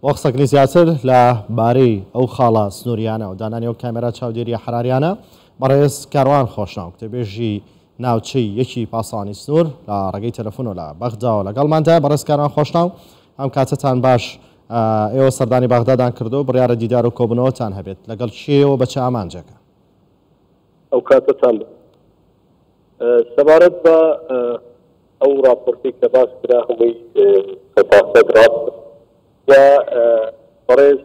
وەقسەکنی زیاتر لە بارەی ئەو خاڵە سنووریانە و دانانی ئەو کامێرە چاودێریە حراریانە بەڕێز کاروان خۆشناو کتێبێژی ناوچەی یەکی پاسەوانی سنوور لە ڕێگەی تەلەفۆن و لە بەغداوە لەگەڵماندا. بەڕێز کاروان خۆشناو، ئەم کاتتان باش. ئێوە سەردانی بەغدادان کردو و بڕیارە دیدار و کۆبوونەوەتان هەبێت لەگەڵ چێەوە بە چه ئامانجەکە؟ ئەو کاتتان سەبارەت بە ئەو راپۆرتی کە باس کرا هەمووی سەپاسەت ڕاست یا بەڕێز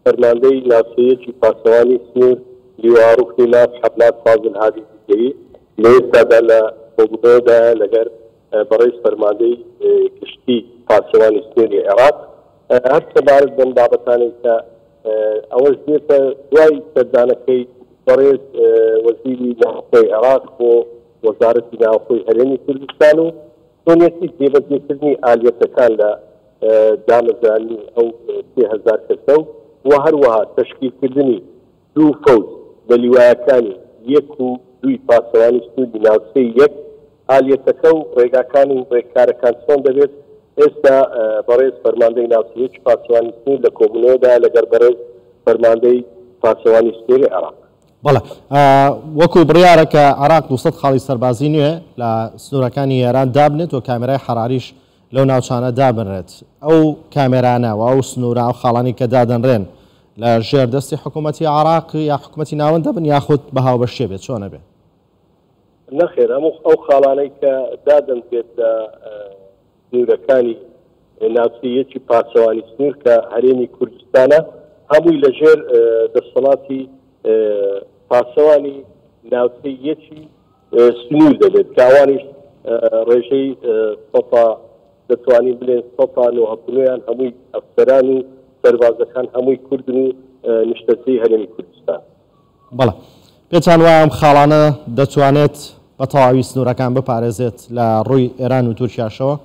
فەرماندەی ناوچەیەکی پاسەوانی سنوور لیواڕوخی ناف حەبلات فازل هادی دیگەری لە ئێستادا لە کۆبوونەوەدایە لەگەر بەڕێز فەرماندەی گشتی پاسەوانی سنووری عێراق هەر سەبارەت بەم بابەتانەی کە ئەوەش دێتە دوای سەردانەکەی بەڕێز وەزیری ناوخۆی عێراق بۆ وەزارەتی ناوخۆی هەرێمی کوردستان و تۆنیەتی جێبەجێکردنی ئالیەتەکان لە دامەزرانی ئەو 3000 کەسە و هەروەها تەشکیلکردنی دوو فەوج بە لیوایەکانی یەک و دوی پاسەوانی سنووری ناوچەی یەک ئالیەتەکە و ڕێگاکانی ڕێککارەکان چۆن دەبێت. ئێستا بەڕێز فەرماندەی ناوچەیەکی پاسەوانی سنوور لە کۆبوونەوەدا لەگەر بەڕێز فەرماندەی پاسەوانی سنووری عێراق. بەڵێ، وەکو بڕیارە کە عێراق 200 خاڵی سەربازی نوێ لە سنوورەکانی ئێران دابنێت و کامێرای حەراریش لەو ناوچانە دابنرێت. ئەو کامێرانە و ئەو سنوورە و خاڵانی کە دادەنرێن لە ژێردەستی حکوومەتی عێراق یا حکوومەتی ناوەند دەبن یاخود بەهاو بەشێ بێت؟ چۆنە بێت؟ نەخێر، هەموو ئەو خاڵانەی کە دادەنرێت لە سنوورەکانی ناوچەیەکی پاسەوانی سنوور کە هەرێمی کوردستانە هەمووی لەژێر دەسەڵاتی پاسەوانی ناوچەیەکی سنوور دەبێت کە ئەوانیش ڕێژەی سەپا دەتوانین بڵێن سەپا نۆهەبوونیان هەمووی ئەفسەران و سەربازەکان هەمووی کوردن و نیشتەجێی هەرێمی کوردستان. بەڵێ، پێتان وایە ئەم خاڵانە دەتوانێت بە تەواوی سنوورەکان بپارێزێت لە ڕووی ئێران و تورکیاشەوە؟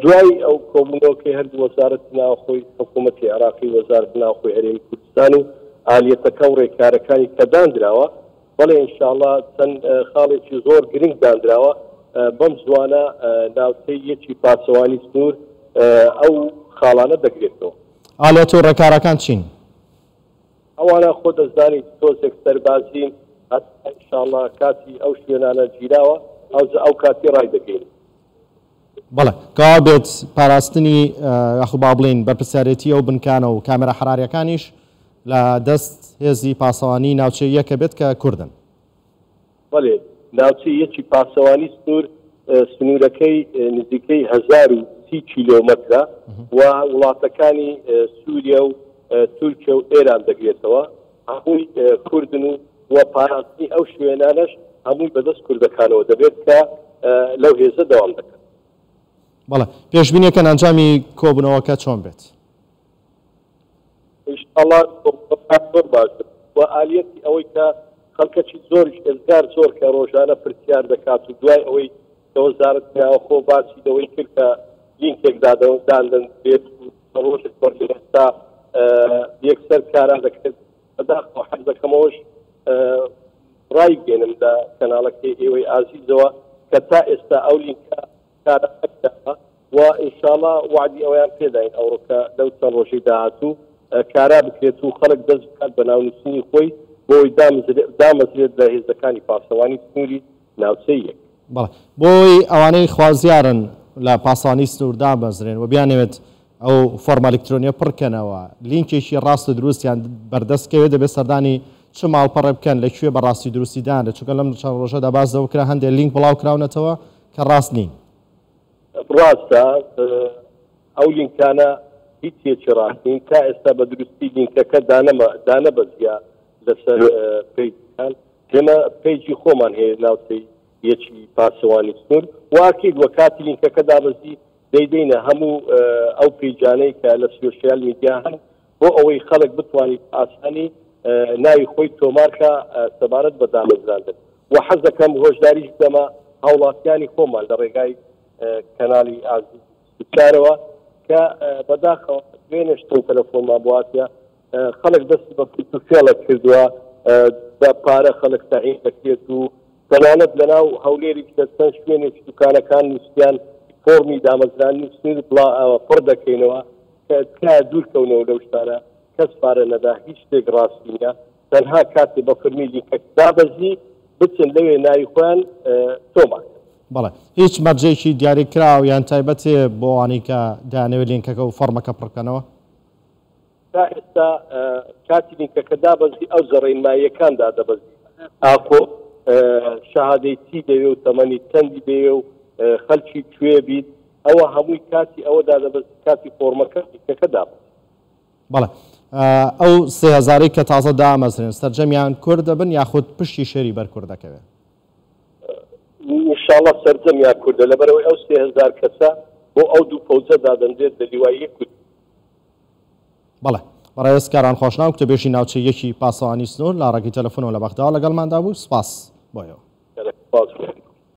دوای ئەو کۆبوونەوەکەی هەردوو وەزارەتی ناوخۆی حکوومەتی عێراقی وەزارەتی ناوخۆی هەرێمی کوردستان و ئالیەتەکە و ڕێککارەکانی کە دانراوە، بەڵێ ئینشاءڵڵا چەند خاڵێکی زۆر گرنگ دانراوە بەم زوانە ناوچەی یەکی پاسەوانی سنوور ئەو خاڵانە دەگرێتەوە. ئالیەت و ڕێککارەکان چین؟ ئەوانە خۆ دەزانیت تۆزێک سەربازین ئینشاءڵڵا کاتی ئەو شوێنانە گیراوە ئەو کاتی ڕای دەگەین. بەڵێ، کەوا بێت پاراستنی یاخود با بڵێن بەرپرسیارەتی ئەو بنکانە و کامێرە حەراریەکانیش لە دەست هێزی پاسەوانی ناوچەی یەکە بێت کە کوردن. بەڵێ، ناوچەی یەکی پاسەوانی سنوور سنوورەکەی نزیکەی 1030 کیلۆمەترە و وڵاتەکانی سووریا و تورکیا و ئێران دەگرێتەوە. هەمووی کوردن و پاراستنی ئەو شوێنانەش هەمووی بەدەست کوردەکانەوە دەبێت کە لەو هێزە دەوام دەکەن. بەڵێ، پێشبینیەکەن ئەنجامی کۆبوونەوەکە چۆن بێت؟ ئینشاءڵڵا زۆر باشە و ئالیەتی ئەوەی کە خەڵکەکی زۆریش ئێزگار زۆر کە ڕۆژانە پرسیار دەکات و دوای ئەوەی کە وەزارەتی ناوخۆ باسی دەوەی کرد کە لینکێک دادەن بێت و ڕۆژێک ئێستا یەکسەر کاران دەکرێت بەداخەوە حەز دەکەمەوەش ڕای بگێنم لە کەناڵەکەی ئێوەی ئازیزەوە کە تا ئێستا ئەو لینکە کارە نەکراوە و ئینشاءڵڵا وعدی ئەویان پێداین ئەوڕۆکە لەو چەند ڕۆژەی داهاتوو کارا بکرێت و خەڵک دەست بکات بە ناونووسینی خۆی بۆی دامەزرێت لە هێزەکانی پاسەوانی سنووری ناوچەی یەک. بەڵێ، بۆی ئەوانەی خوازیارن لە پاسەوانی سنوور دامەزرێن و بیانەوێت ئەو فۆرمە ئەلکترۆنیە پڕکەنەوە لینکێکی ڕاست و دروستیان بەردەستکەوێت دەبێت سەردانی چ ماڵپەڕێ بکەن لەکوێ بەڕاستی دروستیدان دە چونکە لەم چەند ڕۆژەدا باس دەوکرا هەندێک لینک بڵاو کراونەتەوە کە ڕاست نین. ڕاستە ئەو لینکانە هیچێکی ڕاستین تا ئێستا بە دروستی لینکەکە دانەبەزیە لەسەر پیجەکان. ئێمە پیجی خۆمان هەیە ناوچەی یەکی پاسەوانی سنوور واکید وە کاتی لینکەکە دابەزی دەیدەینە هەموو ئەو پیجانەی کە لە سۆشیال میدیا هەن بۆ ئەوەی خەڵک بتوانیت ئاسانی ناوی خۆی تۆمارکە سەبارەت بە دامەزراندن و حەز دەکەم هۆشداریش بدەمە هاوڵاتیانی خۆمان لە ڕێگای کەناڵی ئازیز بچارەوە کە بەداخەوە دوێنێشتن تەلەفۆنمان بواتە خەڵک دەستی بە فێڵە کردووە بە پارە خەڵک تەعین دەکرێت و تەنانەت لەناو هەولێری چەند شوێنێکی دوکانەکان نووسیان فۆرمی دامەزرانی سنوور پڕ دەکەینەوە تکایە دوورکەونەوە لەو شتانە کەس پارە نەدا هیچ شتێک ڕاستی نییە تەنها کاتێ بە فەرمی لیکەکە دابەزی بچن لەوێ ناوی خۆیان تۆمان. بەڵێ هیچ مەرجێکی دیاریکراوە یان تایبەتێ بۆ ئەوانەی کە دایانەوێت لینکەکە و فەرمەکە پڕکەنەوە؟ تا ئێستا کاتی لینکەکە دابەزی ئەو زەڕێنماییەکاندا دەبەزی ئاخۆ شەهادەی چی دەوێ و تەمەنی چەندی دەوێ و خەلکی کوێ بیت ئەوە هەمووی کاتی ئەوەدا دەبەزی کاتی فۆرمەکە لیکەکە دابەزی. بەڵێ ئەو 3000 کە تازە دامەزرێن سەرجەمیان کورد دەبن یاخود پشتی شێری بەر کوردەکەوێت؟ ئینشاڵڵا سەرجەمیان کوردە لەبەرەوەی ئەو 3000 کەسە بۆ ئەو دوو فەوجە دادەنرێت لە لیوایی کورد. بەڵێ بەڕێز کاران خۆشناو کتێبێژی ناوچەیەکی پاسەوانی سنوور لە ڕێگەی تەلەفۆنەوە لە بەغدا لەگەڵماندا بوو. سپاس بۆیەوە.